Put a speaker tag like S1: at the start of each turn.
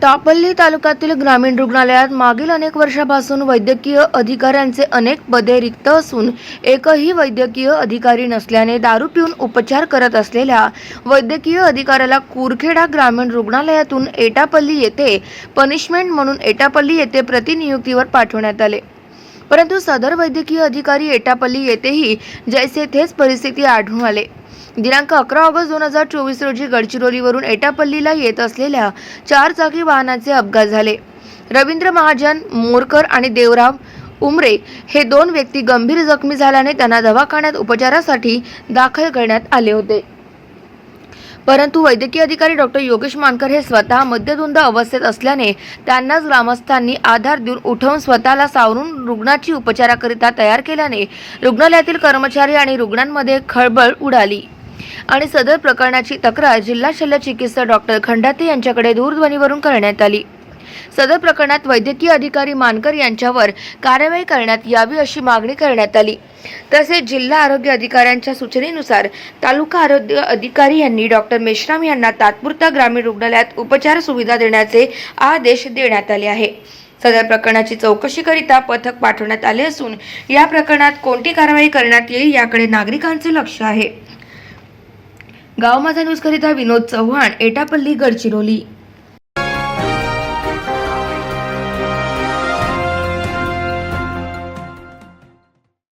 S1: तापल्ली तालुक्यातील ग्रामीण रुग्णालयात मागील अनेक वर्षापासून वैद्यकीय अधिकाऱ्यांचे अनेक पदे रिक्त असून एकही वैद्यकीय अधिकारी नसल्याने दारू पिऊन उपचार करत असलेल्या वैद्यकीय अधिकाऱ्याला कुरखेडा ग्रामीण रुग्णालयातून एटापल्ली येथे पनिशमेंट म्हणून एटापल्ली येथे प्रतिनियुक्तीवर पाठवण्यात आले। परंतु सदर वैद्यकीय अधिकारी एटापल्ली येथेही जैसे थेच परिस्थिती आढळून आले। दिनांक 11 ऑगस्ट 2024 रोजी गडचिरोलीवरून एटापल्लीला येत असलेल्या 4 चाकी वाहनाचे अपघात झाले। रवींद्र महाजन मोरकर आणि देवराव उमरे हे 2 व्यक्ती गंभीर जखमी झाल्याने त्यांना दवाखान्यात उपचारासाठी दाखल करण्यात आले होते। परंतु वैद्यकीय अधिकारी डॉक्टर योगेश मानकर हे स्वतः मद्यधुंद अवस्थेत असल्याने त्यांनाच ग्रामस्थांनी आधार देऊन उठवून स्वतःला सावरून रुग्णाची उपचाराकरिता तयार केल्याने रुग्णालयातील कर्मचारी आणि रुग्णांमध्ये खळबळ उडाली आणि सदर प्रकरणाची तक्रार जिल्हा शल्य चिकित्सक डॉक्टर खंडाते यांच्याकडे दूरध्वनीवरून करण्यात आली। सदर प्रकरणात वैद्यकीय अधिकारी मानकर यांच्यावर कारवाई करण्यात यावी अशी मागणी करण्यात आली। तसेच जिल्हा आरोग्य अधिकाऱ्यांच्या सूचनेनुसार तालुका आरोग्य अधिकारी यांनी डॉक्टर मेश्राम यांना तात्पुरता ग्रामीण रुग्णालयात उपचार सुविधा देण्याचे आदेश देण्यात आले आहे। सदर प्रकरणाची चौकशीकरिता पथक पाठवण्यात आले असून या प्रकरणात कोणती कारवाई करण्यात येईल याकडे नागरिकांचे लक्ष आहे। गाव माझा न्यूज करिता विनोद चव्हाण, एटापल्ली, गडचिरोली।